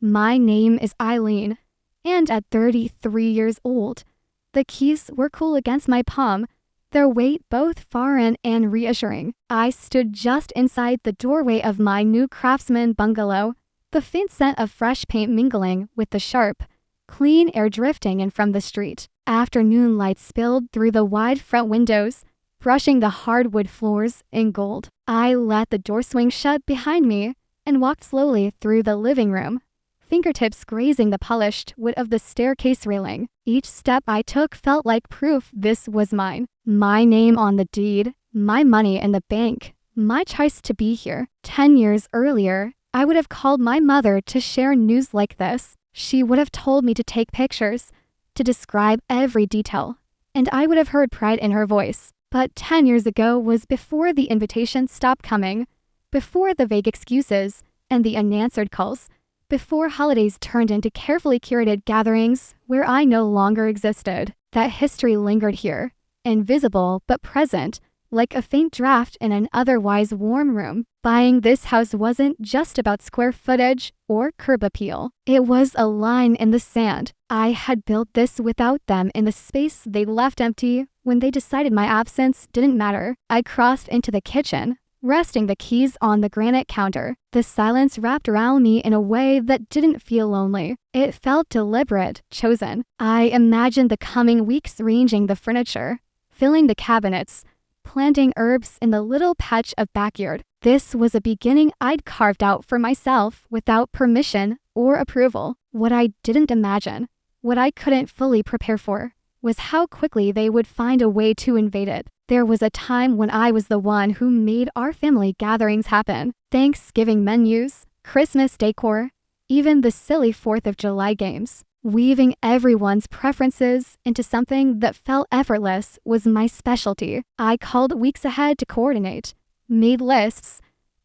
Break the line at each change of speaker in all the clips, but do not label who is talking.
My name is Eileen, and at 33 years old, the keys were cool against my palm, their weight both foreign and reassuring. I stood just inside the doorway of my new craftsman bungalow, the faint scent of fresh paint mingling with the sharp, clean air drifting in from the street. Afternoon light spilled through the wide front windows, brushing the hardwood floors in gold. I let the door swing shut behind me and walked slowly through the living room, fingertips grazing the polished wood of the staircase railing. Each step I took felt like proof this was mine. My name on the deed, my money in the bank, my choice to be here. 10 years earlier, I would have called my mother to share news like this. She would have told me to take pictures, to describe every detail, and I would have heard pride in her voice. But 10 years ago was before the invitations stopped coming, before the vague excuses and the unanswered calls, before holidays turned into carefully curated gatherings where I no longer existed. That history lingered here, invisible but present, like a faint draft in an otherwise warm room. Buying this house wasn't just about square footage or curb appeal. It was a line in the sand. I had built this without them in the space they left empty when they decided my absence didn't matter. I crossed into the kitchen, resting the keys on the granite counter. The silence wrapped around me in a way that didn't feel lonely. It felt deliberate, chosen. I imagined the coming weeks arranging the furniture, filling the cabinets, planting herbs in the little patch of backyard. This was a beginning I'd carved out for myself without permission or approval. What I didn't imagine, what I couldn't fully prepare for, was how quickly they would find a way to invade it. There was a time when I was the one who made our family gatherings happen. Thanksgiving menus, Christmas decor, even the silly 4th of July games. Weaving everyone's preferences into something that felt effortless was my specialty. I called weeks ahead to coordinate, made lists,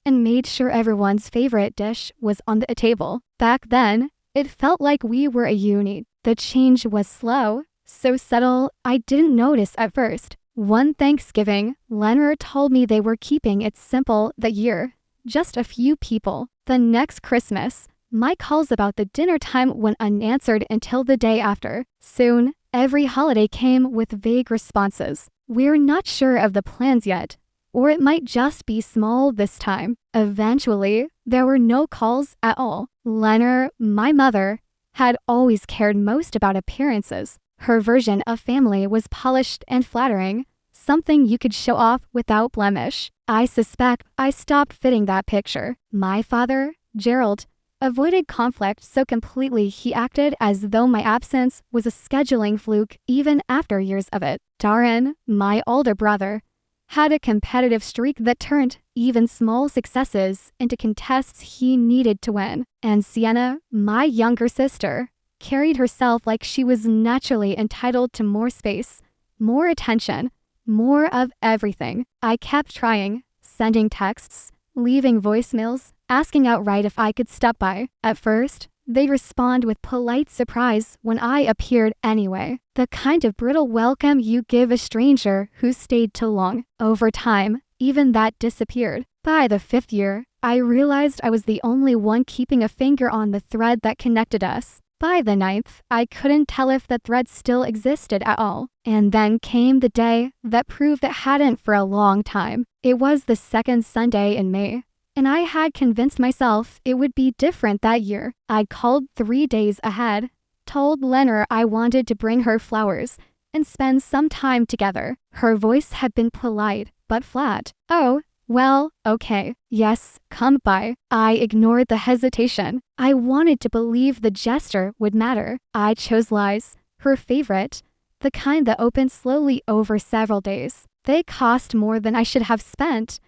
and made sure everyone's favorite dish was on the table. Back then, it felt like we were a unit. The change was slow, so subtle I didn't notice at first. One Thanksgiving, Leonard told me they were keeping it simple that year, just a few people. The next Christmas, my calls about the dinner time went unanswered until the day after. Soon, every holiday came with vague responses. We're not sure of the plans yet, or it might just be small this time. Eventually, there were no calls at all. Leonard, my mother, had always cared most about appearances. Her version of family was polished and flattering, something you could show off without blemish. I suspect I stopped fitting that picture. My father, Gerald, avoided conflict so completely he acted as though my absence was a scheduling fluke even after years of it. Darren, my older brother, had a competitive streak that turned even small successes into contests he needed to win. And Sienna, my younger sister, carried herself like she was naturally entitled to more space, more attention, more of everything. I kept trying, sending texts, leaving voicemails, asking outright if I could stop by. At first, they'd respond with polite surprise when I appeared anyway, the kind of brittle welcome you give a stranger who stayed too long. Over time, even that disappeared. By the 5th year, I realized I was the only one keeping a finger on the thread that connected us. By the 9th, I couldn't tell if the thread still existed at all. And then came the day that proved it hadn't for a long time. It was the second Sunday in May, and I had convinced myself it would be different that year. I called 3 days ahead, told Leonard I wanted to bring her flowers and spend some time together. Her voice had been polite, but flat. Oh, well, okay. Yes, come by. I ignored the hesitation. I wanted to believe the gesture would matter. I chose lies, her favorite, the kind that opened slowly over several days. They cost more than I should have spent,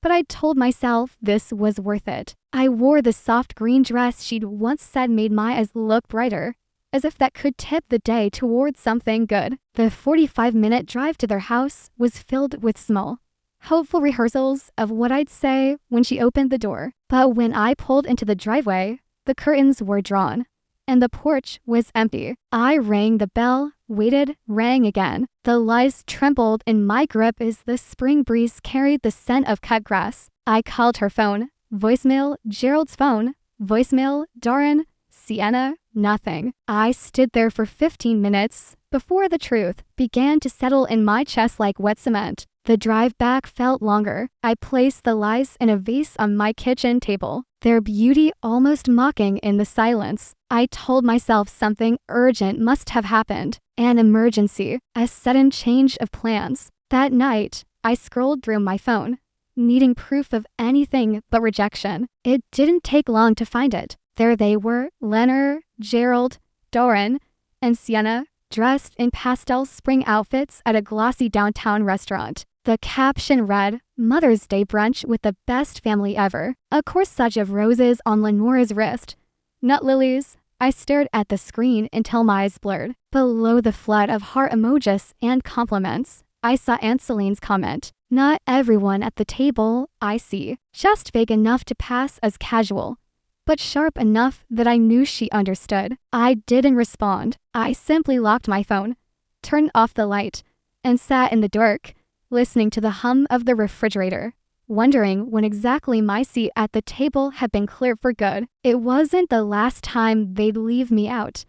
but I told myself this was worth it. I wore the soft green dress she'd once said made my eyes look brighter, as if that could tip the day towards something good. The 45-minute drive to their house was filled with small, hopeful rehearsals of what I'd say when she opened the door. But when I pulled into the driveway, the curtains were drawn, and the porch was empty. I rang the bell, waited, rang again. The lies trembled in my grip as the spring breeze carried the scent of cut grass. I called her phone. Voicemail, Gerald's phone. Voicemail, Darren. Sienna, nothing. I stood there for 15 minutes before the truth began to settle in my chest like wet cement. The drive back felt longer. I placed the lies in a vase on my kitchen table, their beauty almost mocking in the silence. I told myself something urgent must have happened. An emergency, a sudden change of plans. That night, I scrolled through my phone, needing proof of anything but rejection. It didn't take long to find it. There they were, Leonard, Gerald, Doran, and Sienna, dressed in pastel spring outfits at a glossy downtown restaurant. The caption read, "Mother's Day brunch with the best family ever." A corsage of roses on Lenora's wrist. Nut lilies. I stared at the screen until my eyes blurred. Below the flood of heart emojis and compliments, I saw Aunt Celine's comment. "Not everyone at the table I see." Just vague enough to pass as casual, but sharp enough that I knew she understood. I didn't respond. I simply locked my phone, turned off the light, and sat in the dark, listening to the hum of the refrigerator, wondering when exactly my seat at the table had been cleared for good. It wasn't the last time they'd leave me out,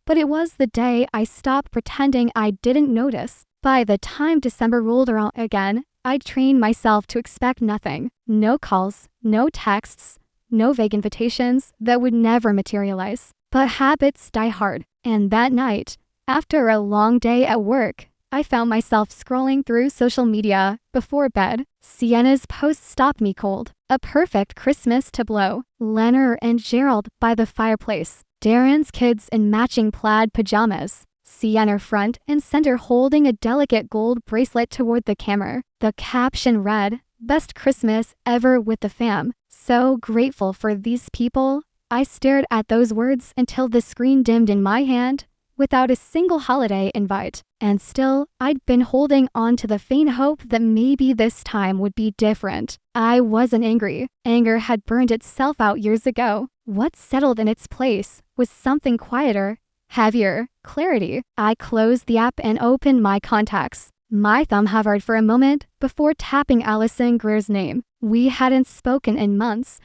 but it was the day I stopped pretending I didn't notice. By the time December rolled around again, I'd trained myself to expect nothing. No calls, no texts, no vague invitations that would never materialize. But habits die hard, and that night, after a long day at work, I found myself scrolling through social media before bed. Sienna's post stopped me cold. A perfect Christmas tableau. Leonard and Gerald by the fireplace. Darren's kids in matching plaid pajamas. Sienna front and center holding a delicate gold bracelet toward the camera. The caption read, "Best Christmas ever with the fam." So grateful for these people. I stared at those words until the screen dimmed in my hand without a single holiday invite. And still, I'd been holding on to the faint hope that maybe this time would be different. I wasn't angry. Anger had burned itself out years ago. What settled in its place was something quieter, heavier, clarity. I closed the app and opened my contacts. My thumb hovered for a moment before tapping Allison Greer's name. We hadn't spoken in months,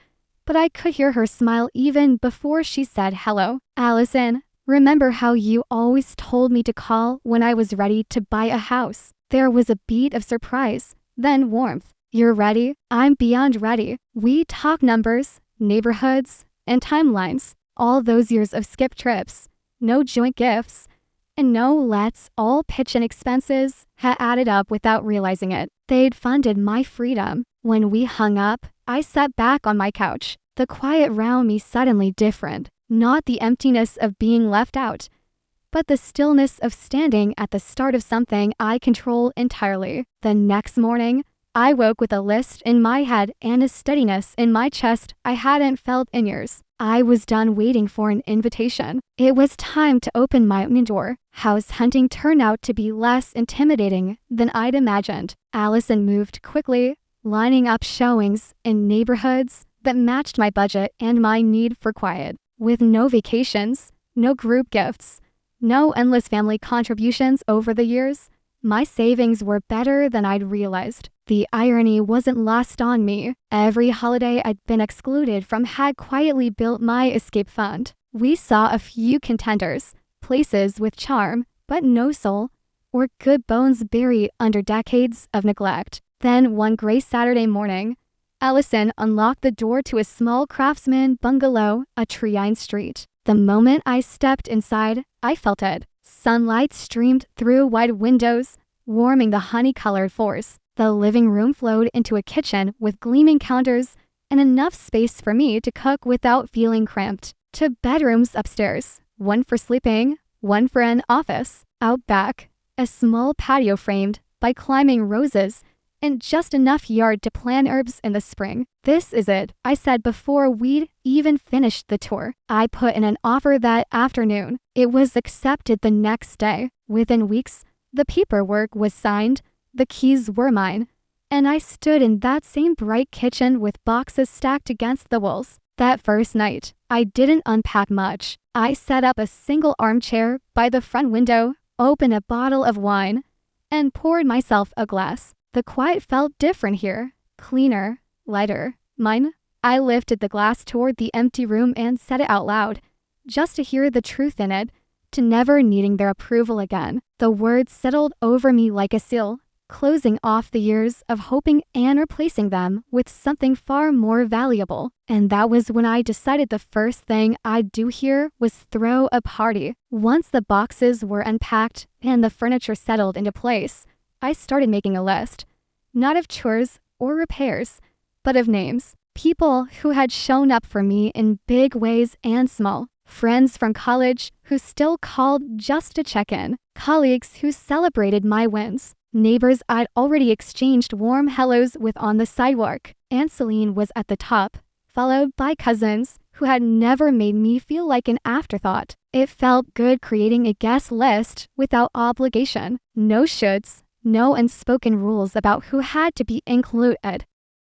but I could hear her smile even before she said hello. "Allison, remember how you always told me to call when I was ready to buy a house?" There was a beat of surprise, then warmth. "You're ready?" "I'm beyond ready." We talked numbers, neighborhoods, and timelines. All those years of skip trips, no joint gifts, and no let's all pitch in expenses had added up without realizing it. They'd funded my freedom. When we hung up, I sat back on my couch. The quiet around me suddenly different. Not the emptiness of being left out, but the stillness of standing at the start of something I control entirely. The next morning, I woke with a list in my head and a steadiness in my chest I hadn't felt in years. I was done waiting for an invitation. It was time to open my own door. House hunting turned out to be less intimidating than I'd imagined. Allison moved quickly, lining up showings in neighborhoods that matched my budget and my need for quiet. With no vacations, no group gifts, no endless family contributions over the years, my savings were better than I'd realized. The irony wasn't lost on me. Every holiday I'd been excluded from had quietly built my escape fund. We saw a few contenders, places with charm, but no soul, or good bones buried under decades of neglect. Then one gray Saturday morning, Allison unlocked the door to a small craftsman bungalow, a tree-lined street. The moment I stepped inside, I felt it. Sunlight streamed through wide windows, warming the honey-colored floors. The living room flowed into a kitchen with gleaming counters and enough space for me to cook without feeling cramped. Two bedrooms upstairs, one for sleeping, one for an office. Out back, a small patio framed by climbing roses and just enough yard to plant herbs in the spring. "This is it," I said before we'd even finished the tour. I put in an offer that afternoon. It was accepted the next day. Within weeks, the paperwork was signed, the keys were mine, and I stood in that same bright kitchen with boxes stacked against the walls. That first night, I didn't unpack much. I set up a single armchair by the front window, opened a bottle of wine, and poured myself a glass. The quiet felt different here, cleaner, lighter. "Mine?" I lifted the glass toward the empty room and said it out loud, just to hear the truth in it, to never needing their approval again. The words settled over me like a seal, closing off the years of hoping and replacing them with something far more valuable. And that was when I decided the first thing I'd do here was throw a party. Once the boxes were unpacked and the furniture settled into place, I started making a list. Not of chores or repairs, but of names. People who had shown up for me in big ways and small. Friends from college who still called just to check in. Colleagues who celebrated my wins. Neighbors I'd already exchanged warm hellos with on the sidewalk. And Celine was at the top, followed by cousins who had never made me feel like an afterthought. It felt good creating a guest list without obligation. No shoulds, no unspoken rules about who had to be included.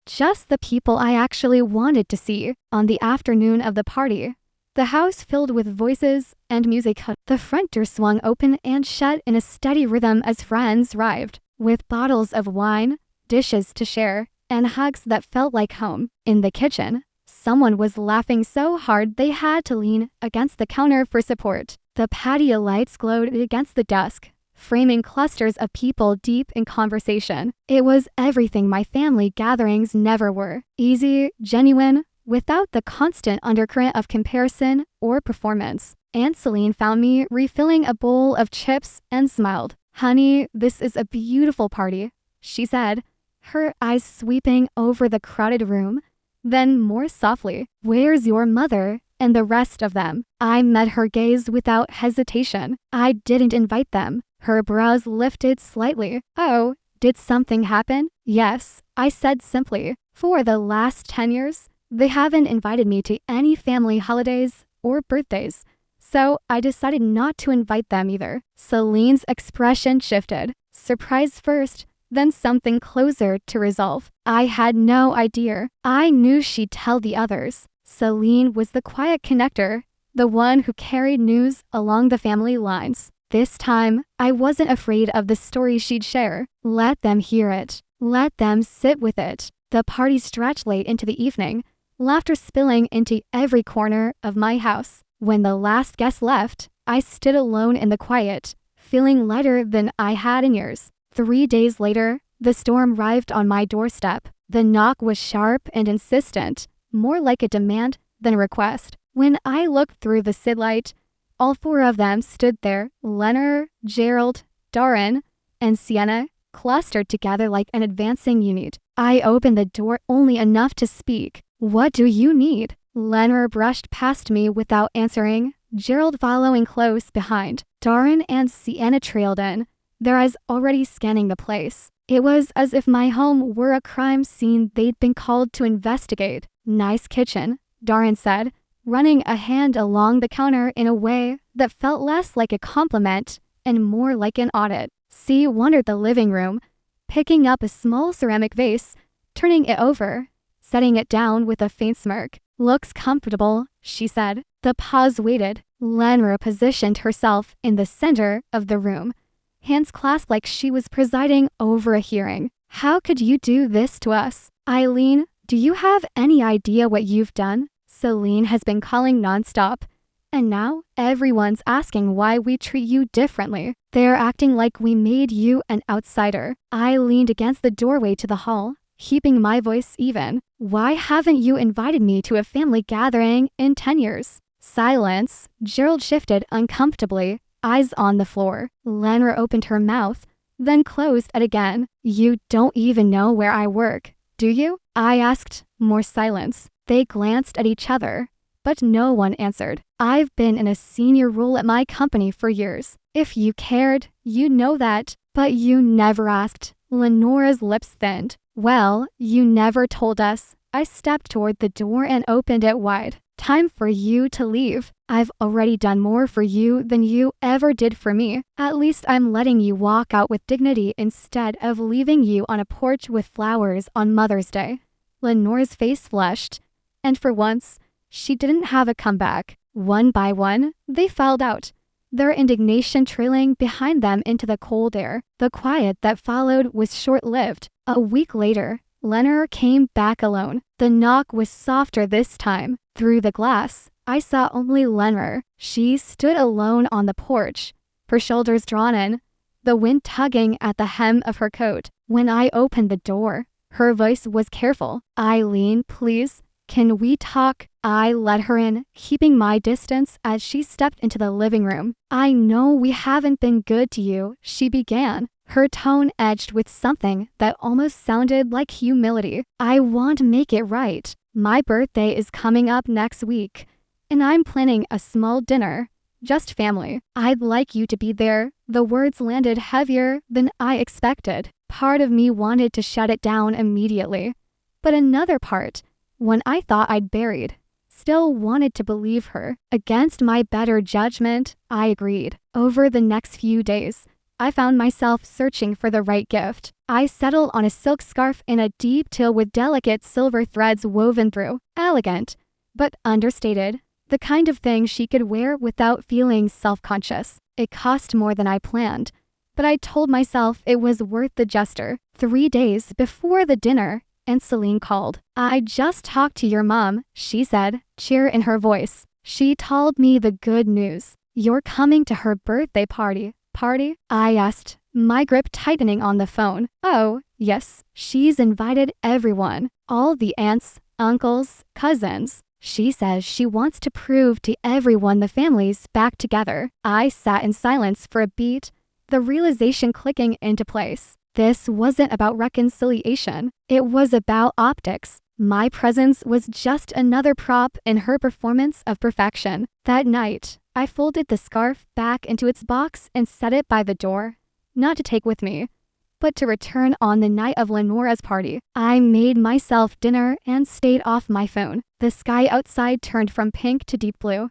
Just the people I actually wanted to see. On the afternoon of the party, the house filled with voices and music. The front door swung open and shut in a steady rhythm as friends arrived, with bottles of wine, dishes to share, and hugs that felt like home. In the kitchen, someone was laughing so hard they had to lean against the counter for support. The patio lights glowed against the dusk, framing clusters of people deep in conversation. It was everything my family gatherings never were. Easy, genuine, without the constant undercurrent of comparison or performance. Aunt Celine found me refilling a bowl of chips and smiled. "Honey, this is a beautiful party," she said, her eyes sweeping over the crowded room. Then more softly, "Where's your mother and the rest of them?" I met her gaze without hesitation. I didn't invite them. Her brows lifted slightly. "Oh, did something happen?" "Yes," I said simply. "For the last 10 years, they haven't invited me to any family holidays or birthdays, so I decided not to invite them either." Celine's expression shifted. Surprise first, then something closer to resolve. I had no idea. I knew she'd tell the others. Celine was the quiet connector, the one who carried news along the family lines. This time, I wasn't afraid of the story she'd share. Let them hear it. Let them sit with it. The party stretched late into the evening, laughter spilling into every corner of my house. When the last guest left, I stood alone in the quiet, feeling lighter than I had in years. 3 days later, the storm arrived on my doorstep. The knock was sharp and insistent, more like a demand than a request. When I looked through the sidelight, all 4 of them stood there, Leonard, Gerald, Darren, and Sienna, clustered together like an advancing unit. I opened the door only enough to speak. "What do you need?" Leonard brushed past me without answering, Gerald following close behind. Darren and Sienna trailed in, their eyes already scanning the place. It was as if my home were a crime scene they'd been called to investigate. "Nice kitchen," Darren said, running a hand along the counter in a way that felt less like a compliment and more like an audit. C wandered the living room, picking up a small ceramic vase, turning it over, setting it down with a faint smirk. "Looks comfortable," she said. The pause waited. Lenra positioned herself in the center of the room, hands clasped like she was presiding over a hearing. "How could you do this to us? Eileen, do you have any idea what you've done?" Celine has been calling nonstop, and now everyone's asking why we treat you differently. They're acting like we made you an outsider. I leaned against the doorway to the hall, keeping my voice even. "Why haven't you invited me to a family gathering in 10 years? Silence. Gerald shifted uncomfortably, eyes on the floor. Lenra opened her mouth, then closed it again. "You don't even know where I work, do you?" I asked. More silence. They glanced at each other, but no one answered. "I've been in a senior role at my company for years. If you cared, you'd know that, but you never asked." Lenora's lips thinned. "Well, you never told us." I stepped toward the door and opened it wide. "Time for you to leave. I've already done more for you than you ever did for me. At least I'm letting you walk out with dignity instead of leaving you on a porch with flowers on Mother's Day." Lenora's face flushed, and for once, she didn't have a comeback. One by one, they filed out, their indignation trailing behind them into the cold air. The quiet that followed was short-lived. A week later, Leonard came back alone. The knock was softer this time. Through the glass, I saw only Lenmer. She stood alone on the porch, her shoulders drawn in, the wind tugging at the hem of her coat. When I opened the door, her voice was careful. "Eileen, please, can we talk?" I let her in, keeping my distance as she stepped into the living room. "I know we haven't been good to you," she began, her tone edged with something that almost sounded like humility. "I want to make it right. My birthday is coming up next week, and I'm planning a small dinner. Just family. I'd like you to be there." The words landed heavier than I expected. Part of me wanted to shut it down immediately, but another part, one I thought I'd buried, still wanted to believe her. Against my better judgment, I agreed. Over the next few days, I found myself searching for the right gift. I settled on a silk scarf in a deep teal with delicate silver threads woven through. Elegant, but understated. The kind of thing she could wear without feeling self-conscious. It cost more than I planned, but I told myself it was worth the gesture. 3 days before the dinner, and Celine called. "I just talked to your mom," she said, cheer in her voice. "She told me the good news. You're coming to her birthday party." "Party?" I asked, my grip tightening on the phone. "Oh, yes. She's invited everyone. All the aunts, uncles, cousins. She says she wants to prove to everyone the family's back together." I sat in silence for a beat, the realization clicking into place. This wasn't about reconciliation. It was about optics. My presence was just another prop in her performance of perfection. That night, I folded the scarf back into its box and set it by the door, not to take with me, but to return on the night of Lenora's party. I made myself dinner and stayed off my phone. The sky outside turned from pink to deep blue,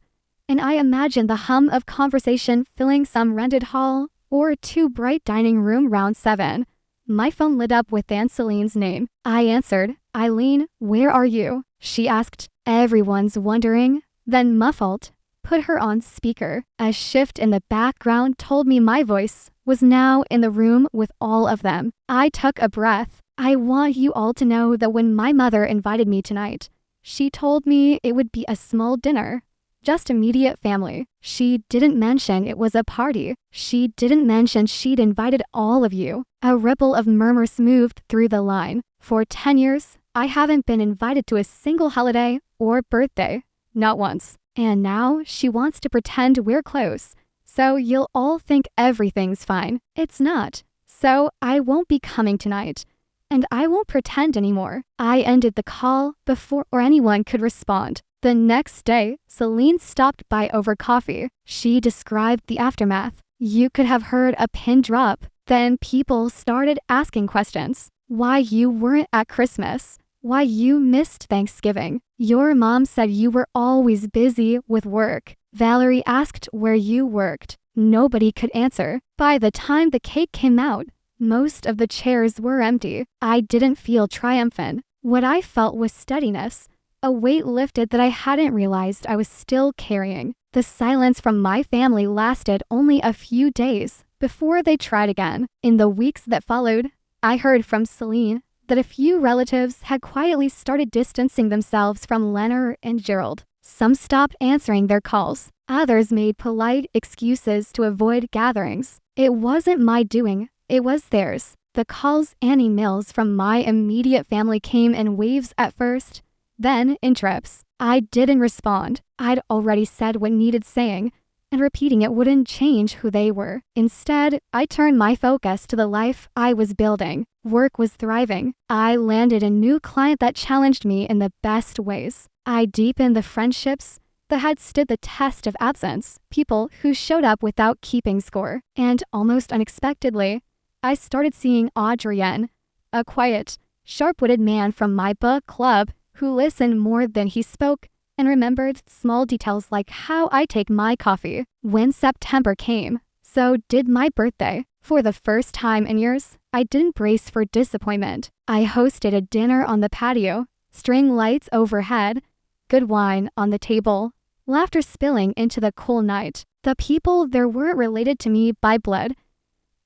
and I imagined the hum of conversation filling some rented hall or too bright dining room round 7. My phone lit up with Aunt Celine's name. I answered. "Eileen, where are you?" she asked. "Everyone's wondering," then muffled, put her on speaker. A shift in the background told me my voice was now in the room with all of them. I took a breath. "I want you all to know that when my mother invited me tonight, she told me it would be a small dinner. Just immediate family. She didn't mention it was a party. She didn't mention she'd invited all of you." A ripple of murmurs moved through the line. "For 10 years, I haven't been invited to a single holiday or birthday. Not once. And now she wants to pretend we're close, so you'll all think everything's fine. It's not. So I won't be coming tonight. And I won't pretend anymore." I ended the call before anyone could respond. The next day, Celine stopped by over coffee. She described the aftermath. "You could have heard a pin drop. Then people started asking questions. Why you weren't at Christmas. Why you missed Thanksgiving. Your mom said you were always busy with work. Valerie asked where you worked. Nobody could answer. By the time the cake came out, most of the chairs were empty." I didn't feel triumphant. What I felt was steadiness. A weight lifted that I hadn't realized I was still carrying. The silence from my family lasted only a few days before they tried again. In the weeks that followed, I heard from Celine that a few relatives had quietly started distancing themselves from Lenore and Gerald. Some stopped answering their calls. Others made polite excuses to avoid gatherings. It wasn't my doing, it was theirs. The calls and emails from my immediate family came in waves at first, then in trips. I didn't respond. I'd already said what needed saying, and repeating it wouldn't change who they were. Instead, I turned my focus to the life I was building. Work was thriving. I landed a new client that challenged me in the best ways. I deepened the friendships that had stood the test of absence, people who showed up without keeping score. And almost unexpectedly, I started seeing Adrien, a quiet, sharp-witted man from my book club who listened more than he spoke and remembered small details like how I take my coffee. When September came, so did my birthday. For the first time in years, I didn't brace for disappointment. I hosted a dinner on the patio, string lights overhead, good wine on the table, laughter spilling into the cool night. The people there weren't related to me by blood,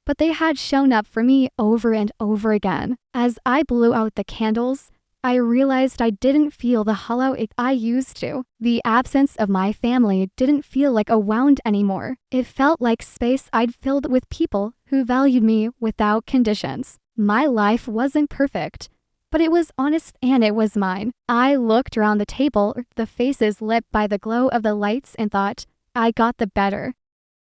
but they had shown up for me over and over again. As I blew out the candles, I realized I didn't feel the hollow I used to. The absence of my family didn't feel like a wound anymore. It felt like space I'd filled with people who valued me without conditions. My life wasn't perfect, but it was honest and it was mine. I looked around the table, the faces lit by the glow of the lights, and thought, I got the better.